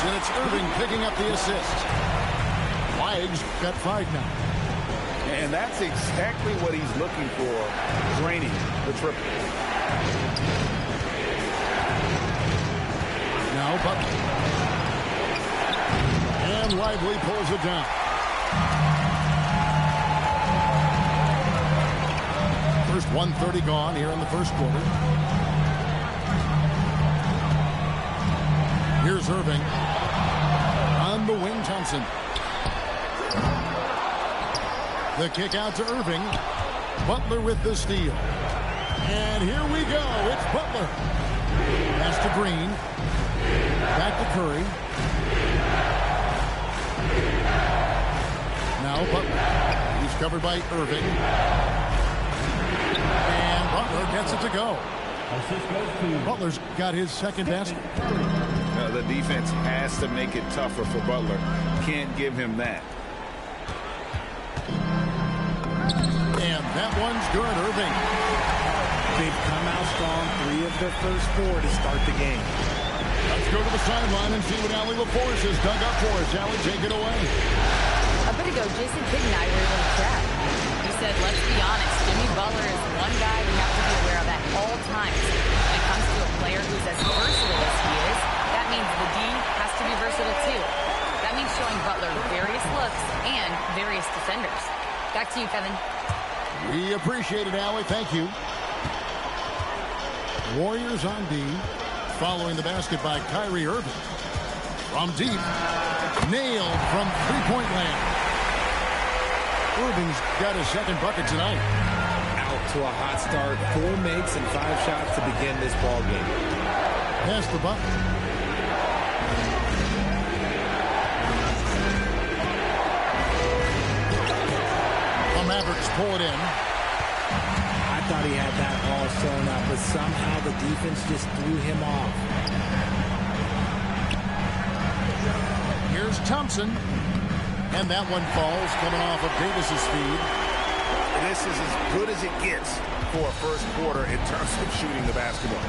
and it's Irving picking up the assist. Wags got 5 now. And that's exactly what he's looking for, draining the triple. Now Butler. And Lively pulls it down. First 1:30 gone here in the first quarter. Here's Irving. On the wing, Thompson. The kick out to Irving. Butler with the steal. And here we go. It's Butler. Pass to Green. Back to Curry. Now Butler. He's covered by Irving. And Butler gets it to go. Butler's got his second basket. The defense has to make it tougher for Butler. Can't give him that. And that one's good, Irving. They've come out strong, 3 of their first 4 to start the game. Let's go to the sideline and see what Allie LaForce has dug up for us. Allie, take it away. A bit ago, Jason Kidd and I were able to chat. He said, let's be honest, Jimmy Butler is one guy we have to be aware of at all times. When it comes to a player who's as versatile as he is, that means the D has to be versatile too. That means showing Butler various looks and various defenders. Back to you, Kevin. We appreciate it, Allie. Thank you. Warriors on D. Following the basket by Kyrie Irving. From deep. Nailed from three-point land. Irving's got his second bucket tonight. Out to a hot start. 4 makes and 5 shots to begin this ball game. Pass the Butler. The Mavericks pull it in. I thought he had that all sewn up, but somehow the defense just threw him off. Here's Thompson. And that one falls, coming off of Davis's feed. This is as good as it gets for a first quarter in terms of shooting the basketball.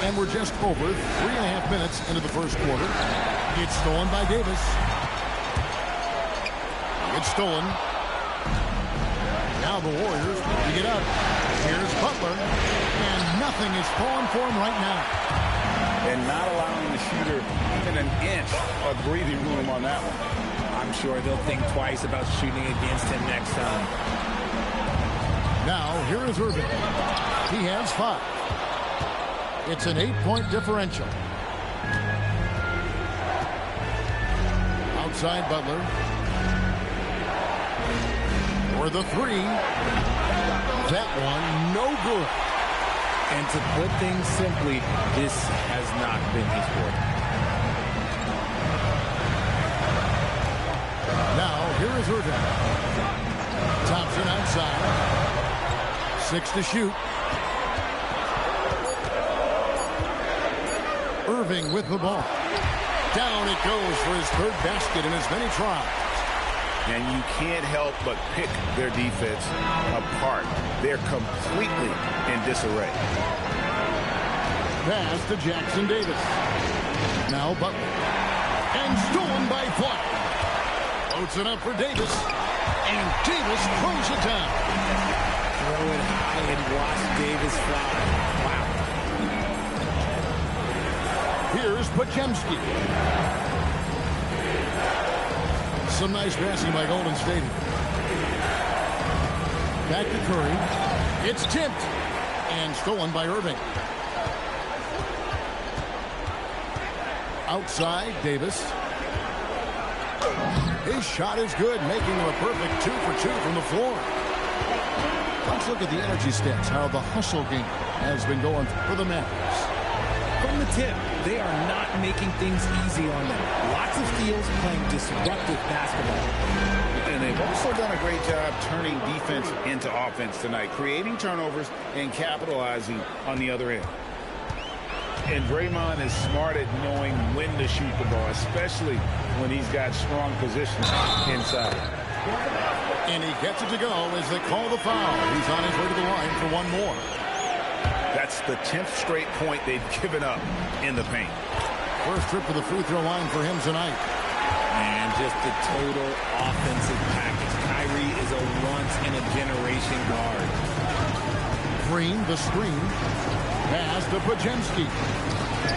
And we're just over 3.5 minutes into the first quarter. It's stolen by Davis. It's stolen. Now the Warriors to get up. Here's Butler. And nothing is falling for him right now. And not allowing the shooter even an inch of breathing room on that one. I'm sure they'll think twice about shooting against him next time. Now, here is Irving. He has 5. It's an 8-point differential. Outside Butler. For the 3. That one, no good. And to put things simply, this has not been his work. Now, here is Irving. Thompson outside. 6 to shoot. Irving with the ball. Down it goes for his 3rd basket in as many tries. And you can't help but pick their defense apart. They're completely in disarray. Pass to Jackson Davis. Now Butler. And stolen by Fly. Floats it up for Davis. And Davis throws it down. Throw it high and watch Davis fly. Wow. Here's Podziemski. Some nice passing by Golden State. Back to Curry. It's tipped. And stolen by Irving. Outside, Davis. His shot is good, making him a perfect 2 for 2 from the floor. Let's look at the energy stats, how the hustle game has been going for the Mavericks. From the tip, they are not making things easy on them. Lots of steals, playing disruptive basketball. And they've also done a great job turning defense into offense tonight, creating turnovers and capitalizing on the other end. And Draymond is smart at knowing when to shoot the ball, especially when he's got strong positions inside. And he gets it to go as they call the foul. He's on his way to the line for one more. That's the 10th straight point they've given up in the paint. First trip to the free throw line for him tonight. And just the total offensive package. Kyrie is a once-in-a-generation guard. Green, the screen. Pass to Pajemski.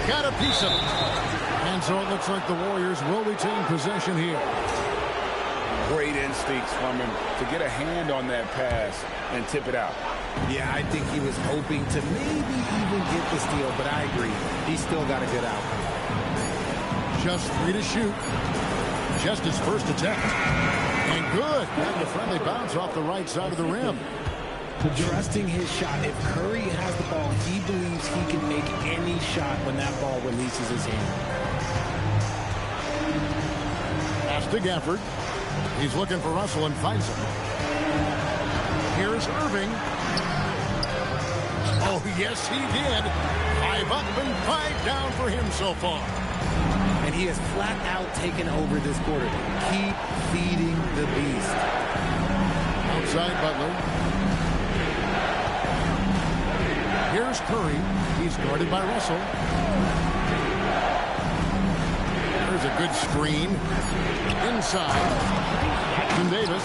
Got a piece of it. And so it looks like the Warriors will retain possession here. Great instincts from him to get a hand on that pass and tip it out. Yeah, I think he was hoping to maybe even get the steal, but I agree. He's still got a good outcome. Just 3 to shoot. Just his first attempt. And good. Got the friendly bounce off the right side of the rim. Trusting his shot. If Curry has the ball, he believes he can make any shot when that ball releases his hand. Pass to Gafford. He's looking for Russell and finds him. Here's Irving. Oh, yes, he did. 5 up and 5 down for him so far. And he has flat out taken over this quarter. Keep feeding the beast. Outside Butler. Here's Curry. He's guarded by Russell. There's a good screen. Inside. Jackson Davis.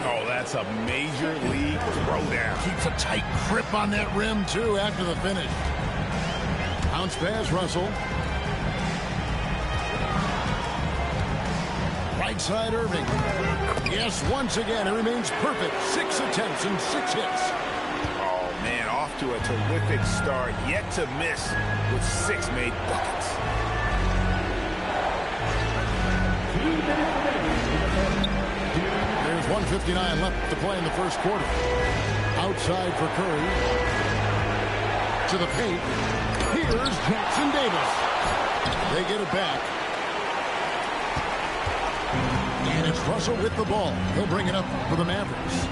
Oh, that's a major league throwdown. Keeps a tight grip on that rim, too, after the finish. Bounce pass, Russell. Right side, Irving. Yes, once again, it remains perfect. 6 attempts and 6 hits. Oh, man, off to a terrific start. Yet to miss with 6 made buckets. There's 1:59 left to play in the first quarter. Outside for Curry. To the paint. Here's Jackson Davis. They get it back. And it's Russell with the ball. He'll bring it up for the Mavericks.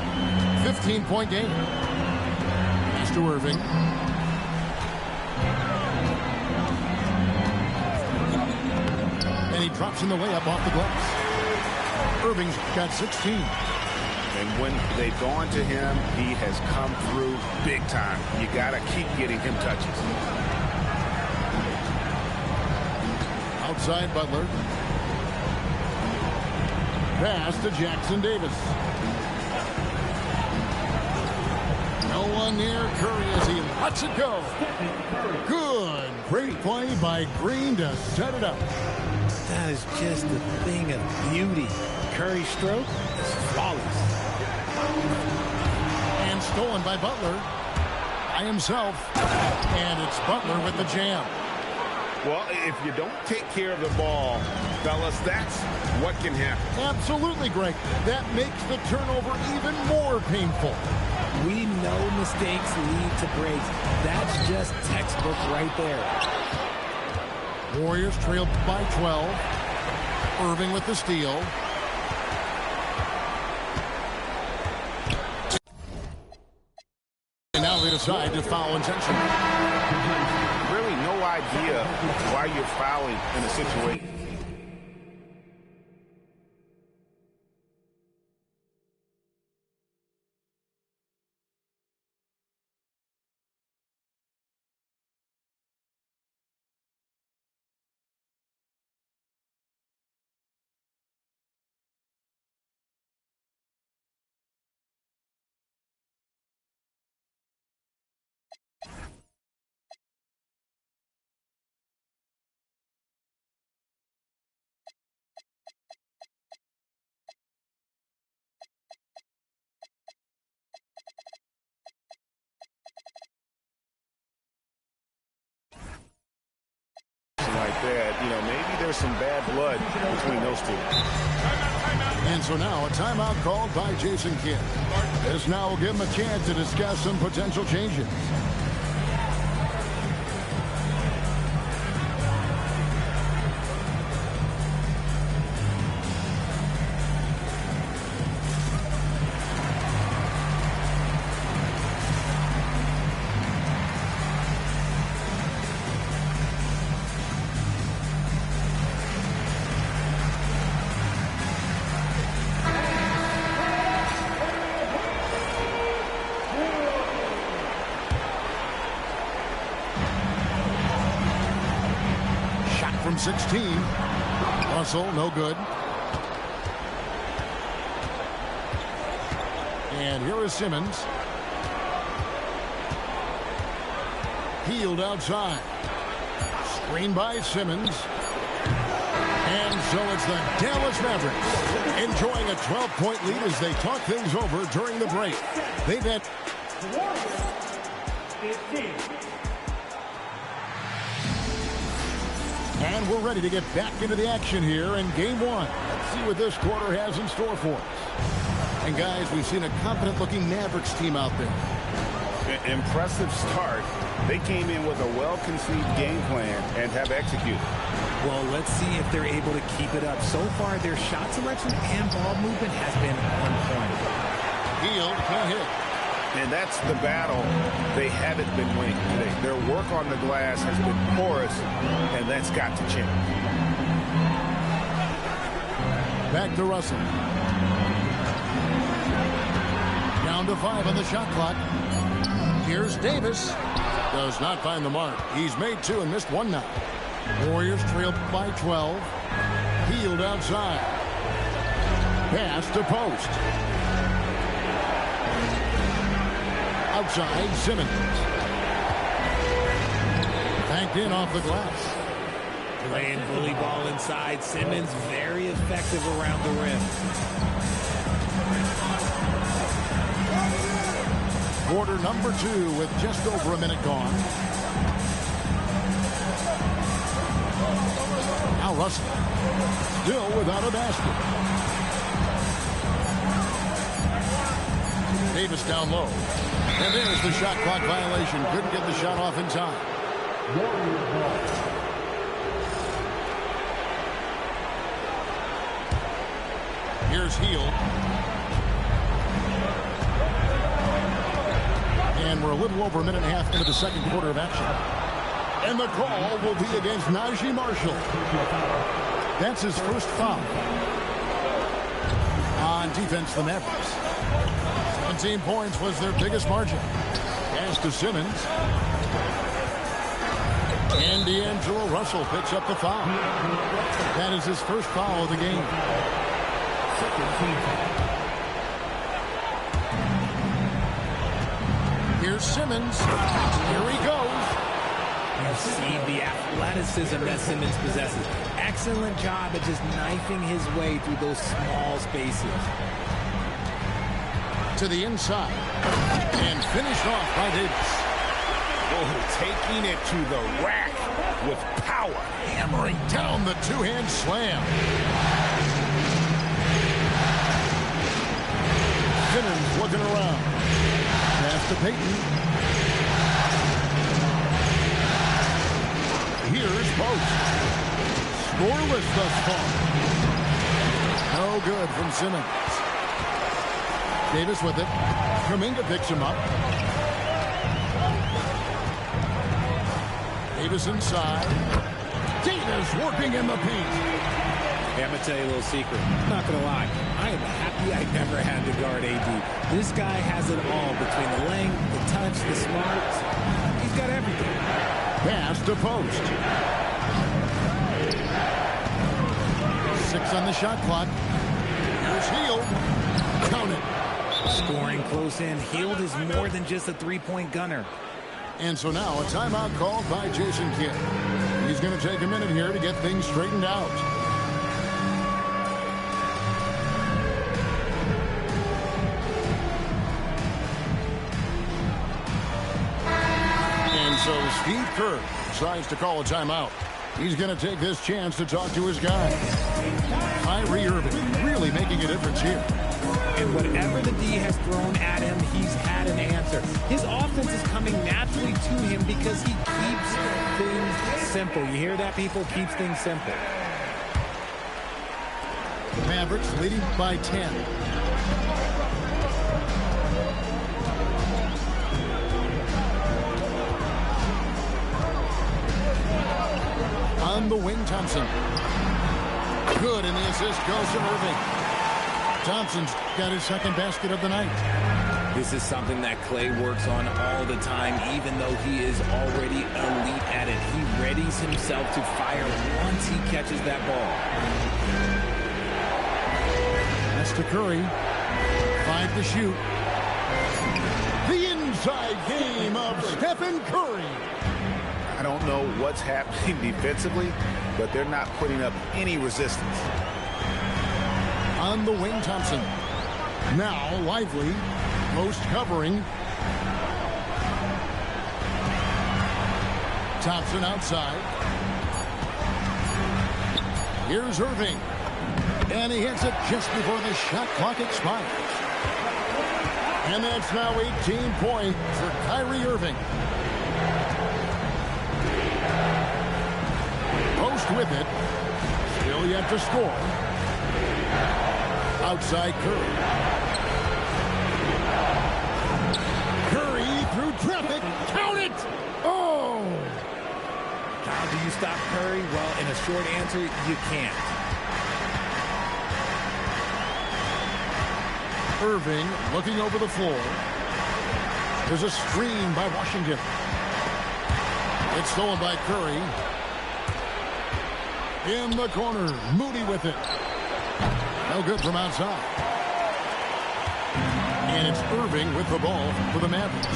15-point game. Pass to Irving. And he drops in the layup off the glass. Irving's got 16. And when they've gone to him, he has come through big time. You got to keep getting him touches. Outside Butler. Pass to Jackson Davis. No one near Curry as he lets it go. Good. Great play by Green to set it up. That is just a thing of beauty. Curry's stroke is flawless. And stolen by Butler. By himself. And it's Butler with the jam. Well, if you don't take care of the ball, fellas, that's what can happen. Absolutely, Greg. That makes the turnover even more painful. We know mistakes lead to breaks. That's just textbook right there. Warriors trail by 12. Irving with the steal. And now they decide to foul intentionally. Really no idea why you're fouling in a situation. Like that, you know, maybe there's some bad blood between those two. And so now a timeout called by Jason Kidd. This now will give him a chance to discuss some potential changes. from 16. Russell, no good. And here is Simmons. Healed outside. Screen by Simmons. And so it's the Dallas Mavericks enjoying a 12-point lead as they talk things over during the break. They've had... And we're ready to get back into the action here in game one. Let's see what this quarter has in store for us. And guys, we've seen a confident-looking Mavericks team out there. Impressive start. They came in with a well-conceived game plan and have executed. Well, let's see if they're able to keep it up. So far, their shot selection and ball movement has been on point. Hield can't hit. And that's the battle they haven't been winning today. Their work on the glass has been porous, and that's got to change. Back to Russell. Down to 5 on the shot clock. Here's Davis. Does not find the mark. He's made 2 and missed 1 now. Warriors trail by 12. Hield outside. Pass to post. Outside, Simmons. Banked in off the glass. Playing bully ball inside. Simmons very effective around the rim. Quarter number 2 with just over a minute gone. Now Russell. Still without a basket. Davis down low. And there's the shot clock violation. Couldn't get the shot off in time. Here's Hield. And we're a little over a minute and a half into the second quarter of action. And the call will be against Najee Marshall. That's his first foul. On defense, the Mavericks. 17 points was their biggest margin. Pass to Simmons. And D'Angelo Russell picks up the foul. That is his first foul of the game. Here's Simmons. Here he goes. You see the athleticism that Simmons possesses. Excellent job at just knifing his way through those small spaces. To the inside. And finished off by Davis. Oh, taking it to the rack with power. Hammering down the two-hand slam. Simmons looking around. Pass to Payton. Here's Post. Scoreless thus far. No good from Simmons. Davis with it. Kuminga picks him up. Davis inside. Davis working in the paint. Hey, I'm going to tell you a little secret. I'm not going to lie. I am happy I never had to guard AD. This guy has it all between the length, the touch, the smarts. He's got everything. Pass to Post. 6 on the shot clock. Here's Hield. Count it. Scoring close in. Hield is more than just a three-point gunner. And so now a timeout called by Jason Kidd. He's going to take a minute here to get things straightened out. And so Steve Kerr decides to call a timeout. He's going to take this chance to talk to his guy. Kyrie Irving really making a difference here. And whatever the D has thrown at him, he's had an answer. His offense is coming naturally to him because he keeps things simple. You hear that, people? Keeps things simple. The Mavericks leading by 10. On the wing, Thompson. Good, and the assist goes to Irving. Thompson's got his second basket of the night. This is something that Clay works on all the time, even though he is already elite at it. He readies himself to fire once he catches that ball. That's to Curry. 5 to shoot. The inside game of Stephen Curry. I don't know what's happening defensively, but they're not putting up any resistance. On the wing, Thompson. Now, Lively. Post covering. Thompson outside. Here's Irving. And he hits it just before the shot clock expires. And that's now 18 points for Kyrie Irving. Post with it. Still yet to score. Outside Curry. Curry through traffic. Count it! Oh! How do you stop Curry? Well, in a short answer, you can't. Irving looking over the floor. There's a screen by Washington. It's stolen by Curry. In the corner, Moody with it. No good from outside. And it's Irving with the ball for the Mavericks.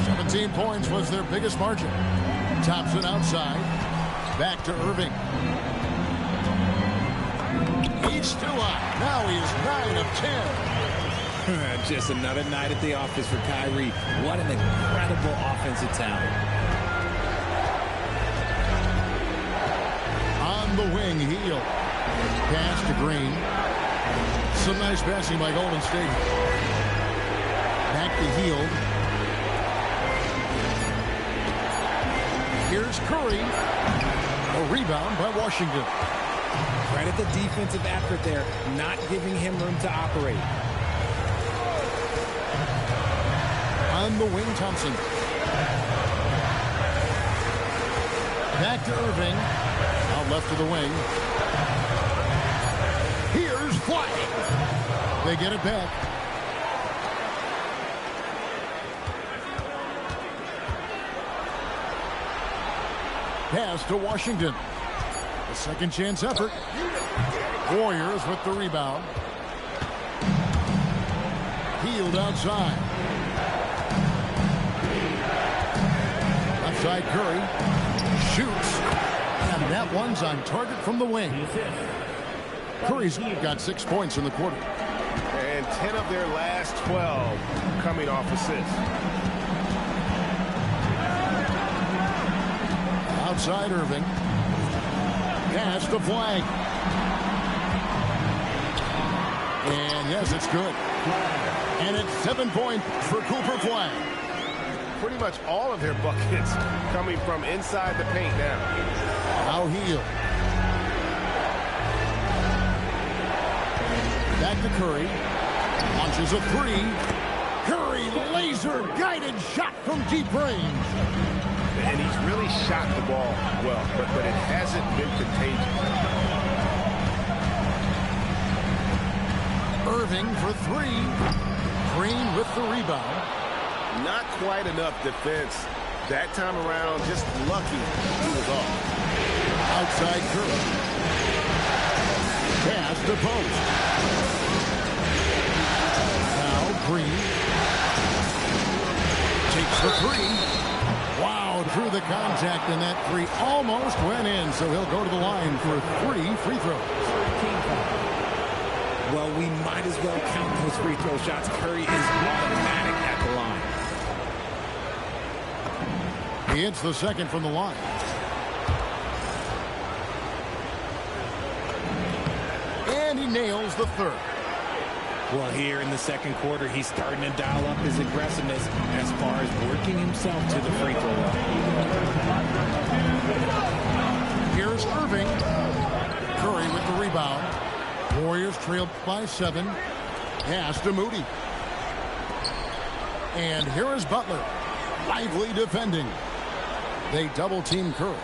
17 points was their biggest margin. Thompson outside. Back to Irving. He's still on. Now he is 9 of 10. Just another night at the office for Kyrie. What an incredible offensive talent. On the wing, Heel. Pass to Green. Some nice passing by Golden State. Back to Heel. Here's Curry. A rebound by Washington. Credit the defensive effort there, not giving him room to operate. On the wing, Thompson. Back to Irving. Out left to the wing. Here's Flag. They get it back. Pass to Washington. A second chance effort. Warriors with the rebound. Healed outside. Outside Curry. Shoots. And that one's on target from the wing. Curry's got 6 points in the quarter. And 10 of their last 12 coming off assists. Outside Irving. Pass to Flag. And yes, it's good. And it's 7 points for Cooper Flag. Pretty much all of their buckets coming from inside the paint now. Now Heel. Back to Curry. Launches a three. Curry laser-guided shot from deep range. And he's really shot the ball well, but it hasn't been contagious. Irving for three. Green with the rebound. Not quite enough defense. That time around, just lucky he was off. Outside Curry. Pass to post. Now Green. Takes the three. Wow, through the contact, and that three almost went in, so he'll go to the line for 3 free throws. Well, we might as well count those free throw shots. Curry is automatic at the line. He hits the second from the line. And he nails the third. Well, here in the second quarter, he's starting to dial up his aggressiveness as far as working himself to the free throw line. Here's Irving. Curry with the rebound. Warriors trail by 7. Pass to Moody. And here is Butler. Lively defending. They double-team Curry.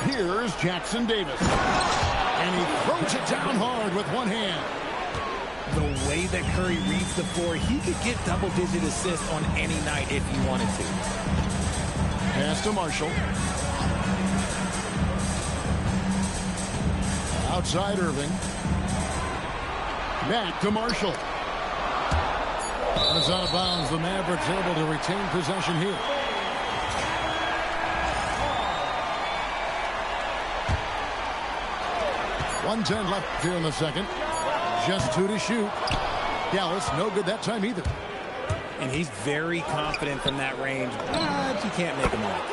Here's Jackson Davis. And he throws it down hard with one hand. The way that Curry reads the floor, he could get double-digit assists on any night if he wanted to. Pass to Marshall. Outside Irving. Back to Marshall. It's out of bounds. The Mavericks able to retain possession here. .110 left here in the second. Just 2 to shoot. Dallas, no good that time either. And he's very confident from that range, but you can't make him walk.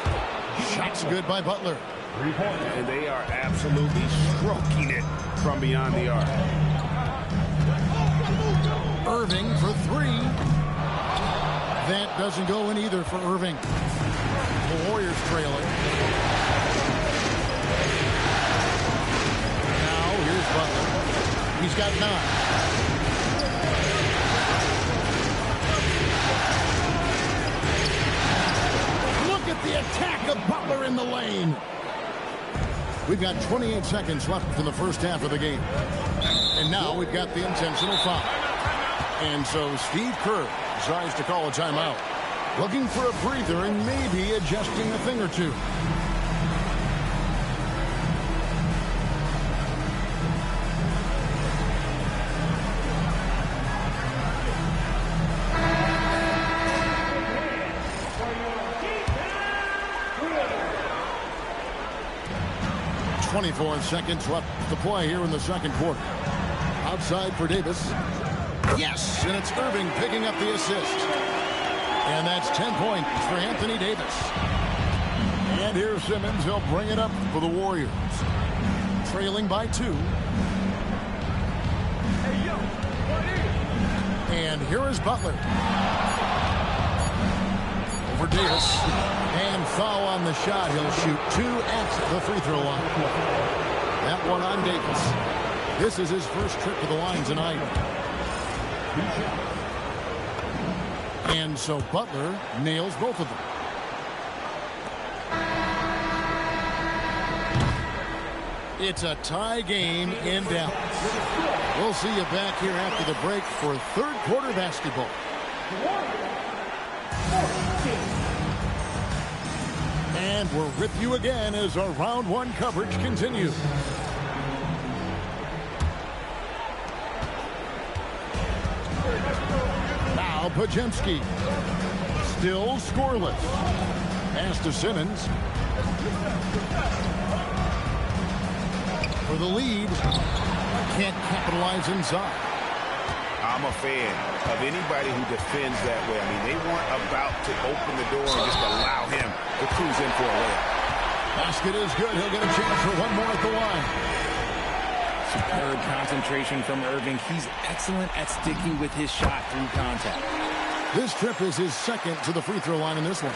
Shots good by Butler. And they are absolutely stroking it from beyond the arc. Irving for 3. That doesn't go in either for Irving. The Warriors trailing. Now here's Butler. He's got 9. Look at the attack of Butler in the lane. We've got 28 seconds left in the first half of the game. And now we've got the intentional foul. And so Steve Kerr decides to call a timeout. Looking for a breather and maybe adjusting a thing or two. .24 seconds left to play here in the second quarter. Outside for Davis. Yes, and it's Irving picking up the assist. And that's 10 points for Anthony Davis. And here's Simmons. He'll bring it up for the Warriors. Trailing by 2. And here is Butler. Over Davis. And foul on the shot. He'll shoot 2 at the free throw line. That one on Davis. This is his first trip to the line tonight. And so Butler nails both of them. It's a tie game in Dallas. We'll see you back here after the break for third quarter basketball. And we're with you again as our round 1 coverage continues. Now Pajemski. Still scoreless. Pass to Simmons. For the lead. Can't capitalize inside. I'm a fan of anybody who defends that way. I mean, they weren't about to open the door and just allow him to cruise in for a layup. Basket is good. He'll get a chance for one more at the line. Superb concentration from Irving. He's excellent at sticking with his shot through contact. This trip is his second to the free throw line in this one.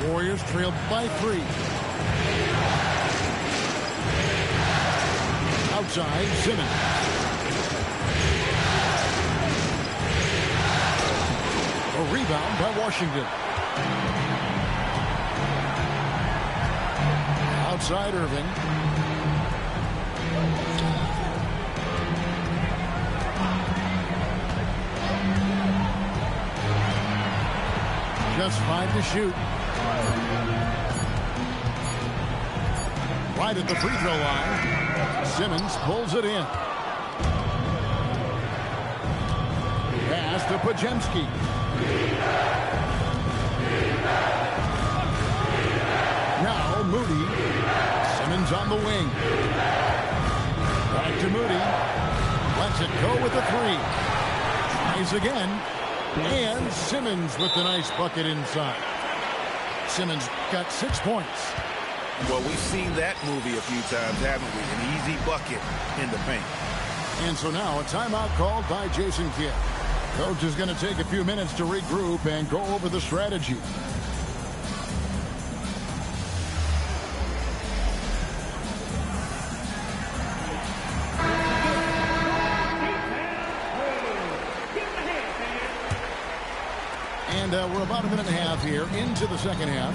Warriors trailed by 3. Outside, Simmons. A rebound by Washington. Outside Irving. Just 5 to shoot. Right at the free throw line. Simmons pulls it in. Pass to Pajemski. Now Moody. Simmons on the wing. Back to Moody. Lets it go with the 3. Tries again. And Simmons with the nice bucket inside. Simmons got 6 points. Well, we've seen that movie a few times, haven't we? An easy bucket in the paint. And so now a timeout called by Jason Kidd. Coach is going to take a few minutes to regroup and go over the strategy. And we're about a minute and a half here into the second half.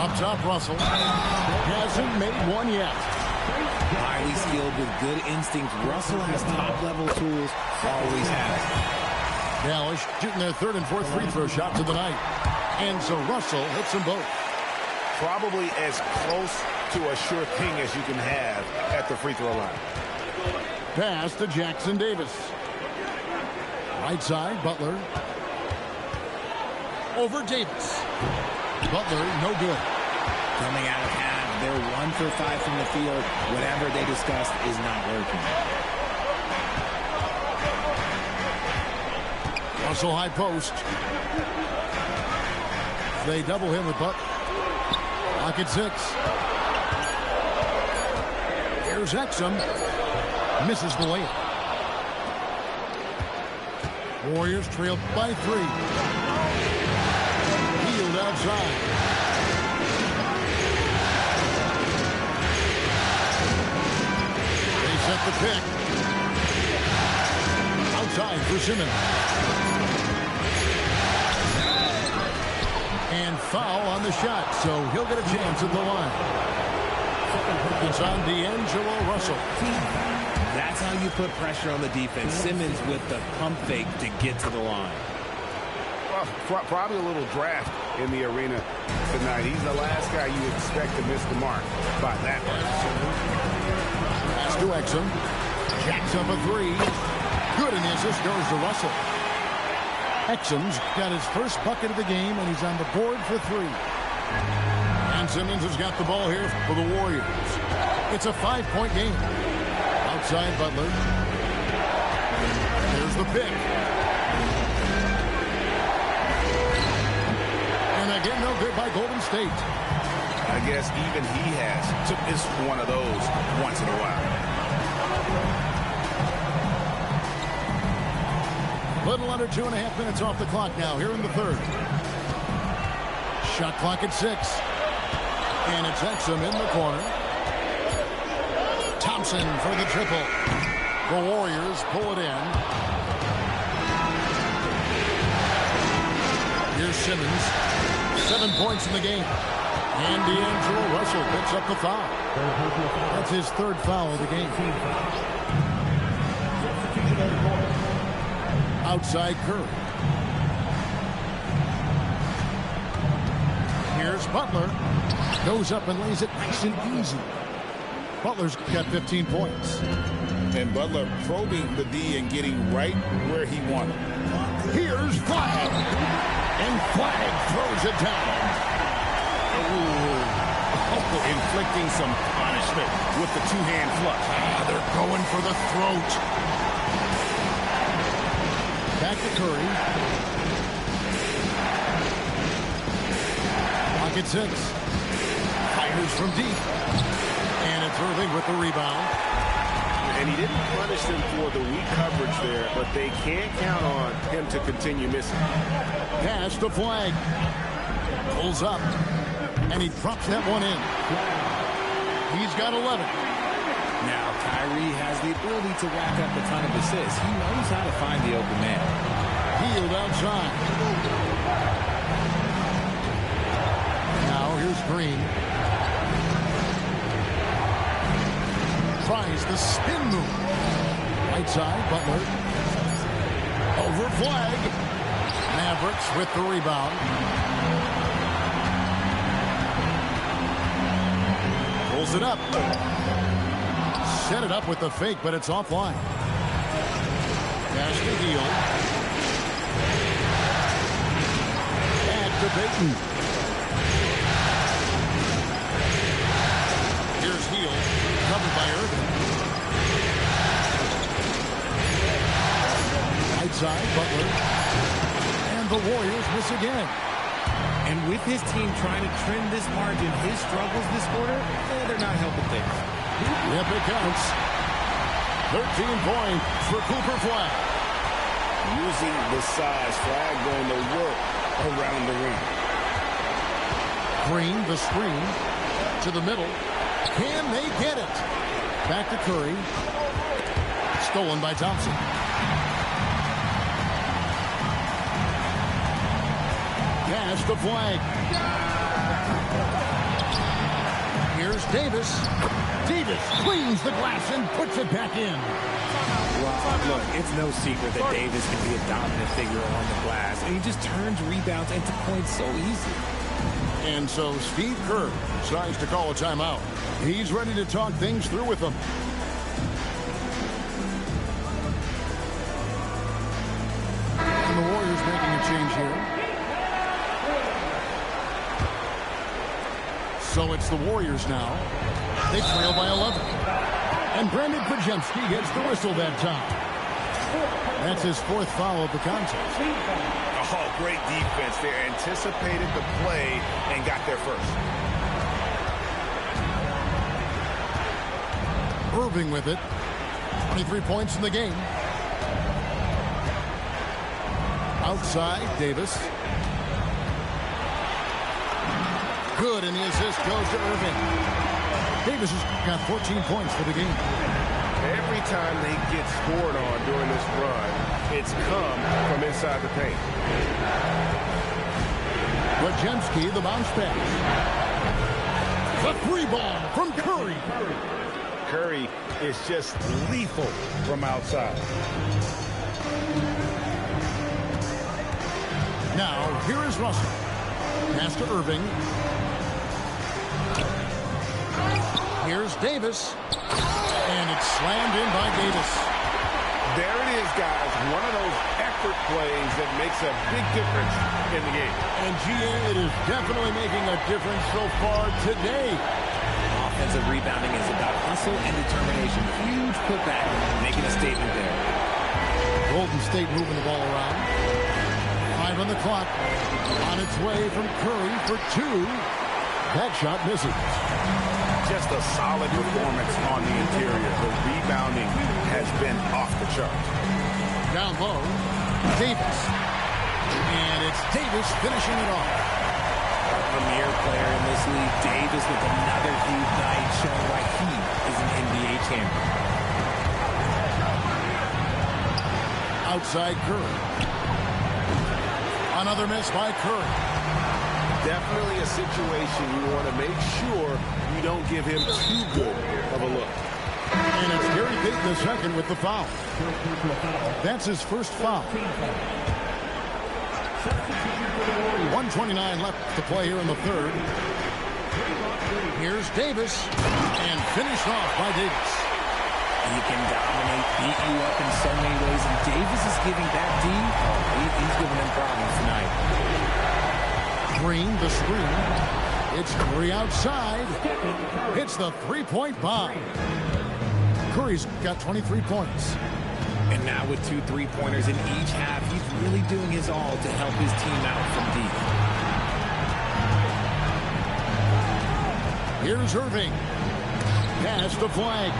A Up top, Russell. Hasn't made one yet. Highly skilled with good instincts. Russell has top-level tools. Always has. Dallas shooting their third and fourth free throw shots of the night. And so Russell hits them both. Probably as close to a sure thing as you can have at the free throw line. Pass to Jackson Davis. Right side, Butler. Over Davis. Butler, no good. Coming out of half, they're 1 for 5 from the field. Whatever they discussed is not working. Russell high post. They double him with Butler. Lock at 6. Here's Exum. Misses the layup. Warriors trail by 3. Healed outside. They set the pick. Outside for Simmons. And foul on the shot, so he'll get a chance at the line. It's on D'Angelo Russell. That's how you put pressure on the defense. Simmons with the pump fake to get to the line. Well, probably a little draft in the arena tonight. He's the last guy you expect to miss the mark by that much. Pass to Exum. Jacks up a 3. Good, and the assist goes to Russell. Exum's got his first bucket of the game, and he's on the board for 3. And Simmons has got the ball here for the Warriors. It's a 5-point game. Outside Butler. There's the pick. And again, no good by Golden State. I guess even he has to miss one of those once in a while. Little under 2.5 minutes off the clock now here in the third. Shot clock at 6. And it's Exum in the corner. Thompson for the triple. The Warriors pull it in. Here's Simmons. 7 points in the game. And D'Angelo Russell picks up the foul. That's his third foul of the game. Outside Curry. Here's Butler. Goes up and lays it nice and easy. Butler's got 15 points. And Butler probing the D and getting right where he wanted. Here's Flag. And Flag throws it down. Oh, inflicting some punishment with the two-hand flush. They're going for the throat. Back to Curry. Pocket 6. Fires from deep. And it's Irving with the rebound. And he didn't punish them for the weak coverage there, but they can't count on him to continue missing. Pass to Flag. Pulls up. And he drops that one in. He's got 11. Now, Kyrie has the ability to rack up a ton of assists. He knows how to find the open man. Healed outside. Now here's Green. Tries the spin move. Right side, Butler. Over Flag. Mavericks with the rebound. Pulls it up. Set it up with the fake, but it's offline. Pass to Hield. Back to Payton. Here's Hield, covered by Irving. Right side, Butler. And the Warriors miss again. And with his team trying to trim this margin, his struggles this quarter, they're not helping things. Yep, it counts. 13 points for Cooper Flag. Using the size, Flag going to work around the ring. Green, the screen, to the middle. Can they get it? Back to Curry. Stolen by Thompson. Pass to Flag. Here's Davis. Davis cleans the glass and puts it back in. Wow, look, it's no secret that Davis can be a dominant figure on the glass, and he just turns rebounds into points so easy. And so Steve Kerr decides to call a timeout. He's ready to talk things through with them. And the Warriors making a change here. So it's the Warriors now. They trail by 11. And Brandon Pajemski gets the whistle that time. That's his fourth foul of the contest. Oh, great defense. They anticipated the play and got there first. Irving with it. 23 points in the game. Outside, Davis. Good, and the assist goes to Irving. Davis has got 14 points for the game. Every time they get scored on during this run, it's come from inside the paint. Pajemski, the bounce pass. The three ball from Curry. Curry is just lethal from outside. Now, here is Russell. Pass to Irving. Here's Davis. And it's slammed in by Davis. There it is, guys. One of those effort plays that makes a big difference in the game. And GA, it is definitely making a difference so far today. Offensive rebounding is about hustle and determination. Huge putback, making a statement there. Golden State moving the ball around. 5 on the clock. On its way from Curry for 2. That shot misses. Just a solid performance on the interior. The rebounding has been off the charts. Down low, Davis. And it's Davis finishing it off. A premier player in this league, Davis with another huge night showing why he is an NBA champion. Outside Curry. Another miss by Curry. Definitely a situation you want to make sure you don't give him too good of a look. And it's Gary Payton II with the foul. That's his first foul. 1:29 left to play here in the third. Here's Davis. And finished off by Davis. He can dominate, beat you up in so many ways, and Davis is giving that D. He's giving them problems tonight. Green, the screen. It's Curry outside. Hits the three-point bomb. Curry's got 23 points. And now with 2 3-pointers in each half, he's really doing his all to help his team out from deep. Here's Irving. Pass to Flag.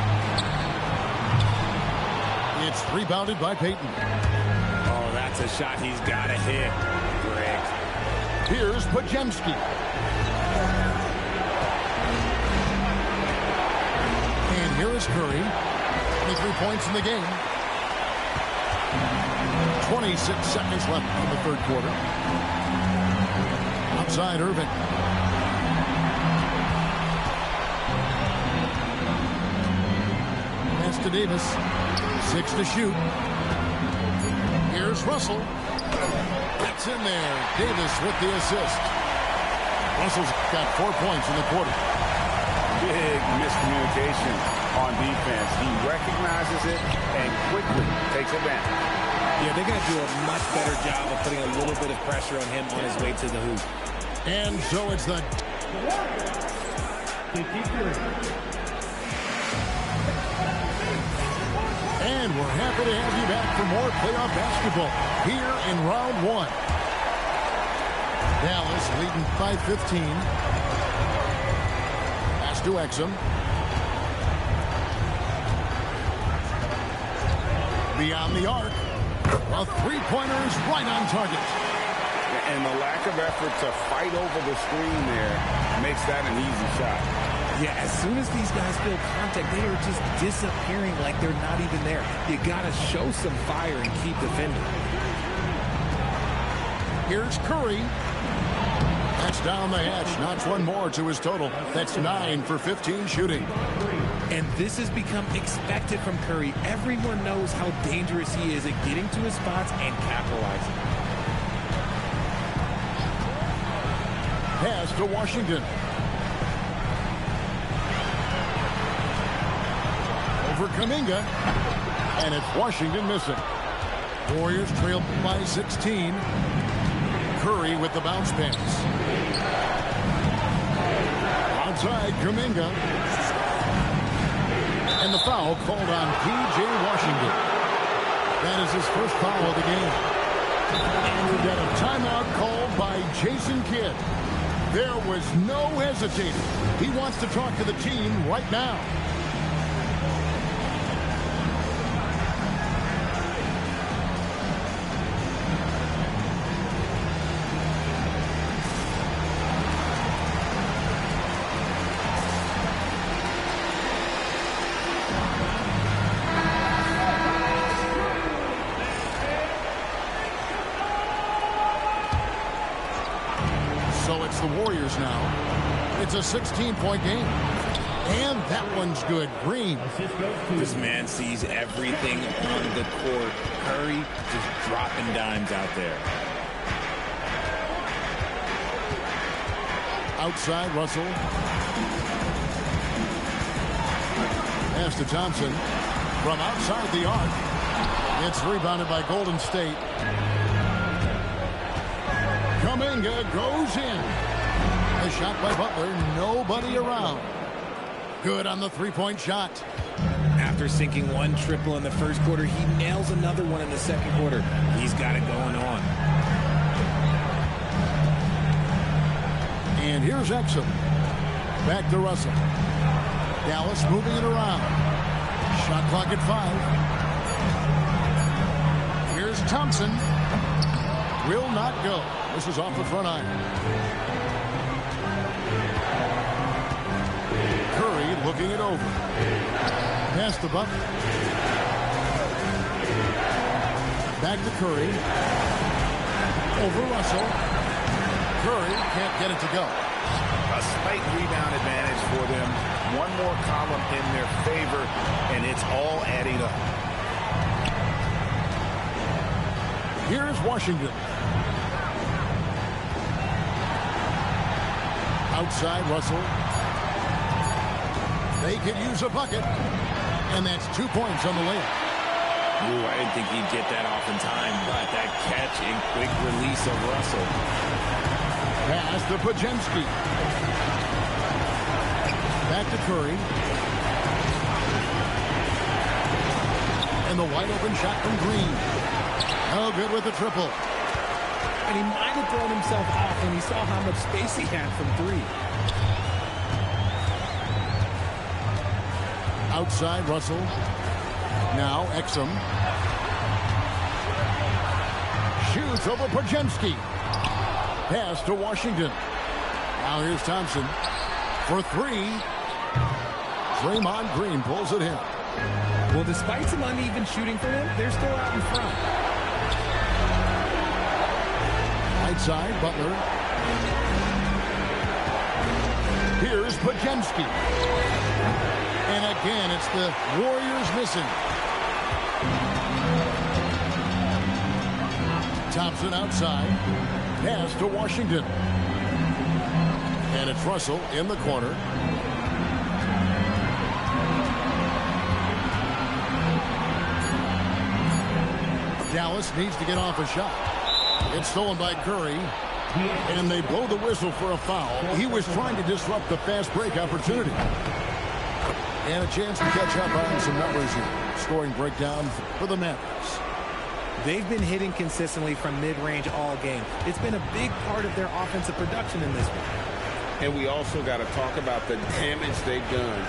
It's rebounded by Payton. Oh, that's a shot he's got to hit. Brick. Here's Pajemski. And here is Curry. 23 points in the game. 26 seconds left in the third quarter. Outside Irving. Pass to Davis. 6 to shoot. Here's Russell. That's in there. Davis with the assist. Russell's got 4 points in the quarter. Big miscommunication on defense. He recognizes it and quickly takes it down. Yeah, they're going to do a much better job of putting a little bit of pressure on him on his way to the hoop. And so it's the... And we're happy to have you back for more playoff basketball here in round 1. Dallas leading by 15. Pass to Exum. Beyond the arc. A three-pointer is right on target. And the lack of effort to fight over the screen there makes that an easy shot. Yeah, as soon as these guys feel contact, they are just disappearing like they're not even there. You got to show some fire and keep defending. Here's Curry. That's down the hatch. Knocks one more to his total. That's 9 for 15 shooting. And this has become expected from Curry. Everyone knows how dangerous he is at getting to his spots and capitalizing. Pass to Washington. Over Kuminga. And it's Washington missing. Warriors trail by 16. Curry with the bounce pass. Outside, Kuminga. And the foul called on P.J. Washington. That is his first foul of the game. And we've got a timeout called by Jason Kidd. There was no hesitating. He wants to talk to the team right now. So it's the Warriors now. It's a 16-point game. And that one's good. Green. This man sees everything on the court. Curry just dropping dimes out there. Outside, Russell. Pass to Thompson. From outside the arc. It's rebounded by Golden State. Kuminga goes in. A shot by Butler. Nobody around. Good on the three-point shot. After sinking one triple in the first quarter, he nails another one in the second quarter. He's got it going on. And here's Exum. Back to Russell. Dallas moving it around. Shot clock at 5. Here's Thompson. Will not go. This is off the front iron. Curry looking it over. Pass to Butler. Back to Curry. Over Russell. Curry can't get it to go. A slight rebound advantage for them. One more column in their favor, and it's all adding up. Here's Washington. Outside, Russell. They could use a bucket. And that's 2 points on the layup. Ooh, I didn't think he'd get that off in time, but that catch and quick release of Russell. Pass to Pajemski. Back to Curry. And the wide open shot from Green. Oh, good with the triple. And he might have thrown himself off when he saw how much space he had from three. Outside, Russell. Now, Exum. Shoots over Pajemski. Pass to Washington. Now here's Thompson. For three. Draymond Green pulls it in. Well, despite some uneven shooting for them, they're still out in front. Right side, Butler. Here's Pajemski. And again, it's the Warriors missing. Thompson outside. Pass to Washington. And it's Russell in the corner. Dallas needs to get off a shot. It's stolen by Curry. And they blow the whistle for a foul. He was trying to disrupt the fast break opportunity. And a chance to catch up on some numbers here. Scoring breakdown for the Mavericks. They've been hitting consistently from mid-range all game. It's been a big part of their offensive production in this one. And we also got to talk about the damage they've done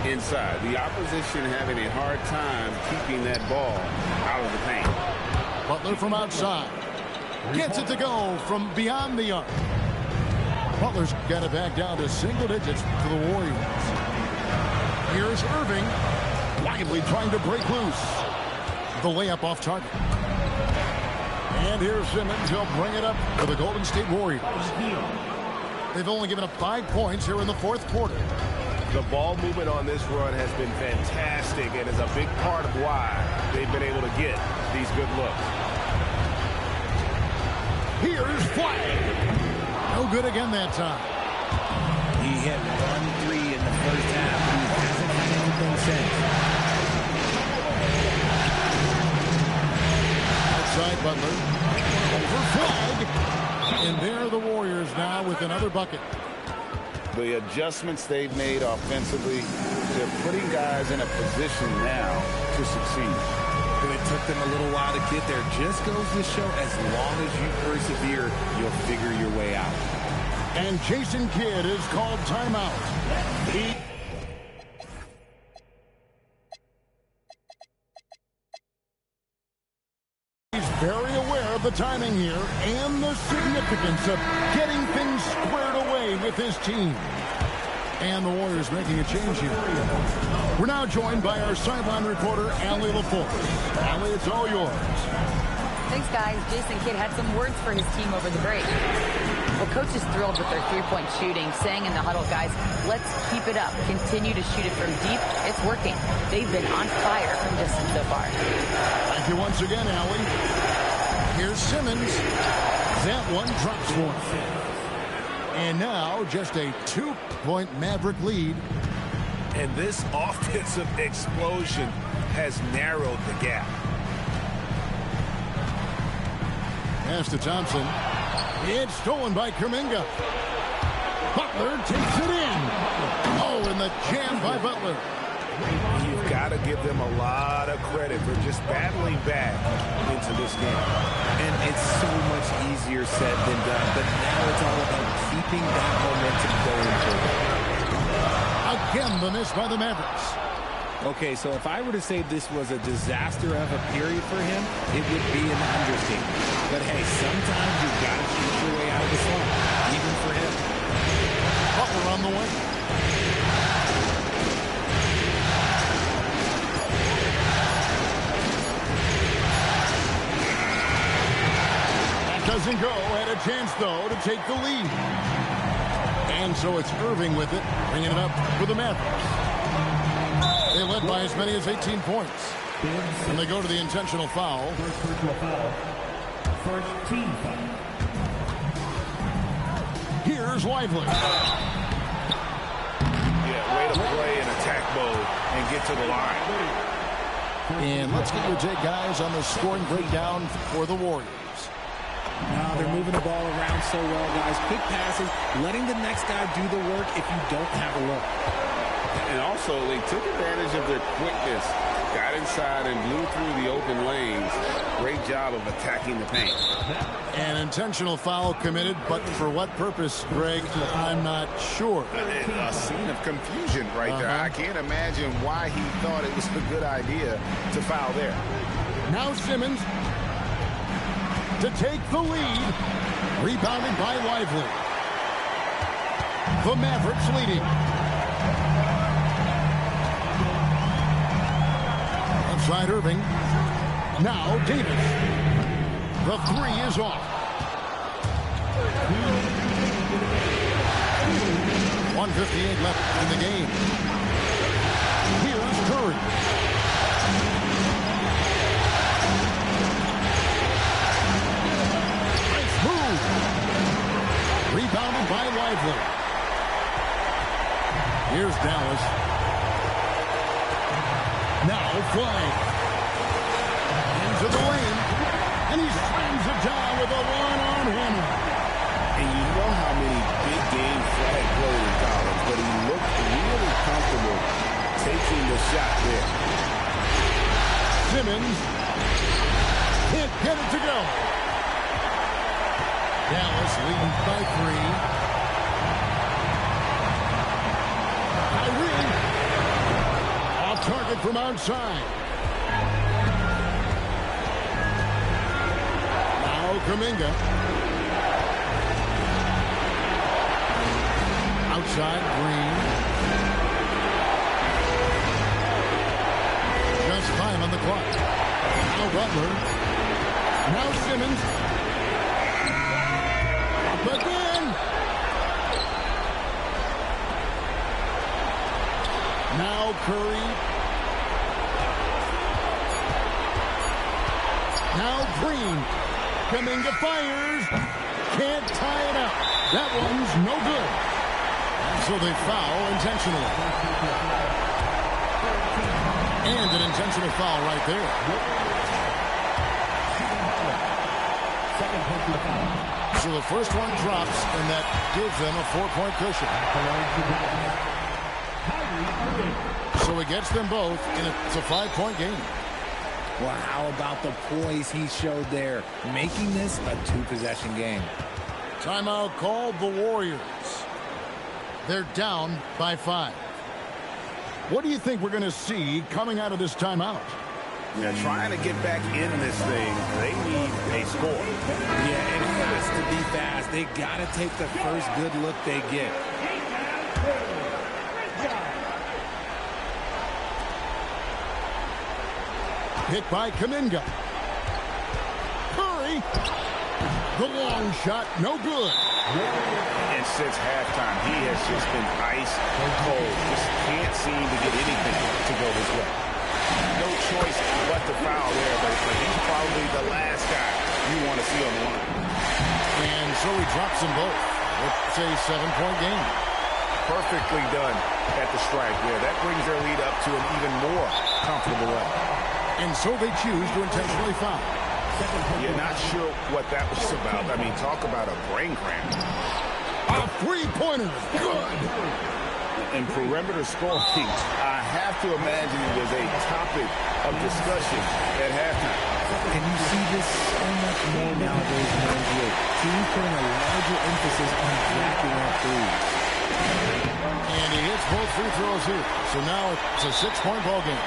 inside. The opposition having a hard time keeping that ball out of the paint. Butler from outside. Gets it to go from beyond the arc. Butler's got it back down to single digits for the Warriors. Here's Irving. Widely trying to break loose. The layup off target. And here's Simmons. He'll bring it up for the Golden State Warriors. They've only given up 5 points here in the fourth quarter. The ball movement on this run has been fantastic and is a big part of why they've been able to get these good looks. Here's Flag. No good again that time. He hit 1 3 in the first half. He hasn't had anything since. Outside Butler. Over Flag. And there the Warriors now with another bucket. The adjustments they've made offensively, they're putting guys in a position now to succeed. But it took them a little while to get there. Just goes to show as long as you persevere, you'll figure your way out. And Jason Kidd is called timeout. He's very aware of the timing here and the significance of getting things squared away with his team. And the Warriors making a change here. We're now joined by our sideline reporter, Allie LaForce. Allie, it's all yours. Thanks, guys. Jason Kidd had some words for his team over the break. Well, coach is thrilled with their three-point shooting, saying in the huddle, guys, let's keep it up. Continue to shoot it from deep. It's working. They've been on fire from distance so far. Thank you once again, Allie. Here's Simmons. That one drops for him. And now just a 2-point Maverick lead. And this offensive explosion has narrowed the gap. Pass to Thompson. It's stolen by Kuminga. Butler takes it in. Oh, and the jam by Butler. You've got to give them a lot of credit for just battling back into this game. And it's so much easier said than done, but now it's all about keeping that momentum going forward. Again, the miss by the Mavericks. Okay, so if I were to say this was a disaster of a period for him, it would be an understatement. But hey, sometimes you've got to shoot your way out of the slump, even for him. Butler on the way. That doesn't go. Had a chance, though, to take the lead. And so it's Irving with it, bringing it up for the Mavericks. They led by as many as 18 points. And they go to the intentional foul. First personal foul. First team foul. Here's Lively. Yeah, way to play in attack mode and get to the line. And let's get your take, guys, on the scoring breakdown for the Warriors. Now they're moving the ball around so well, guys. Quick passes, letting the next guy do the work if you don't have a look. And also, they took advantage of their quickness, got inside and blew through the open lanes. Great job of attacking the paint. An intentional foul committed, but for what purpose, Greg, I'm not sure. A scene of confusion right there. I can't imagine why he thought it was a good idea to foul there. Now Simmons to take the lead. Rebounded by Lively. The Mavericks leading. Outside Irving. Now Davis. The three is off. 1:58 left in the game. Here's Curry. Nice move. Rebounded by Lively. Here's Dallas. Now Flag. Into the lane. And he slams it down with a one-arm hammer. And you know how many big games Flag played in college, but he looked really comfortable taking the shot there. Simmons can't get it to go. Dallas leading by 3. Kyrie off target from outside. Now Kuminga. Outside Green. Just 5 on the clock. Now Butler. Now Simmons. Up again. Curry. Now Green. Kuminga fires. Can't tie it up. That one's no good. So they foul intentionally. And an intentional foul right there. So the first one drops, and that gives them a 4-point cushion. So he gets them both, and it's a 5-point game. Well, how about the poise he showed there, making this a 2-possession game. Timeout called the Warriors. They're down by 5. What do you think we're going to see coming out of this timeout? Yeah, trying to get back in this thing, they need a score. Yeah, it has to be fast. They got to take the first good look they get. Hit by Kuminga. Curry. The long shot, no good. And since halftime, he has just been ice cold. Just can't seem to get anything to go his way. No choice but to foul there, but he's probably the last guy you want to see on the line. And so he drops them both. It's a 7-point game. Perfectly done at the strike there. That brings their lead up to an even more comfortable level. And so they choose to intentionally foul. You're not sure what that was about. I mean, talk about a brain cramp. A 3-pointer. Good. In perimeter scoring, I have to imagine it was a topic of discussion at halftime. And you see this so much more nowadays in the NBA. Teams putting a larger emphasis on jacking up threes. And he hits both free throws here. So now it's a 6-point ball game.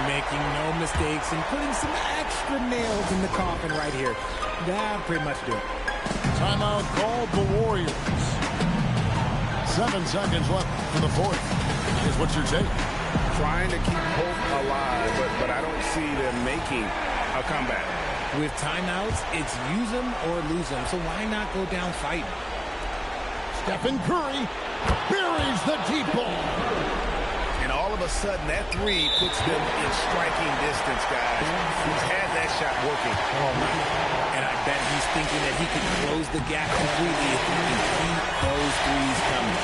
Making no mistakes and putting some extra nails in the coffin right here. That pretty much do it. Timeout called the Warriors. 7 seconds left for the fourth. Is what you're saying. Trying to keep hope alive, but I don't see them making a comeback. With timeouts, it's use them or lose them. So why not go down fighting? Stephen Curry buries the deep ball. And all of a sudden, that three puts them in striking distance, guys. He's had that shot working all night. And I bet he's thinking that he can close the gap completely if he can keep those threes coming.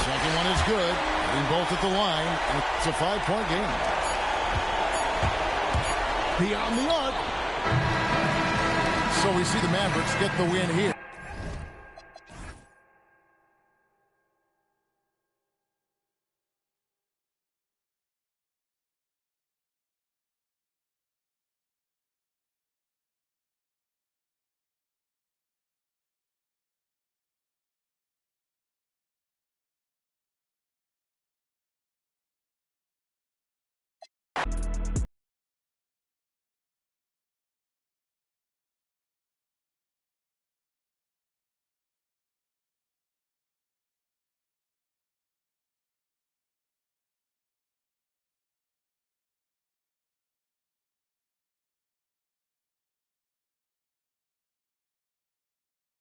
Second one is good. Hitting both at the line. And it's a 5-point game. Beyond the arc. So we see the Mavericks get the win here.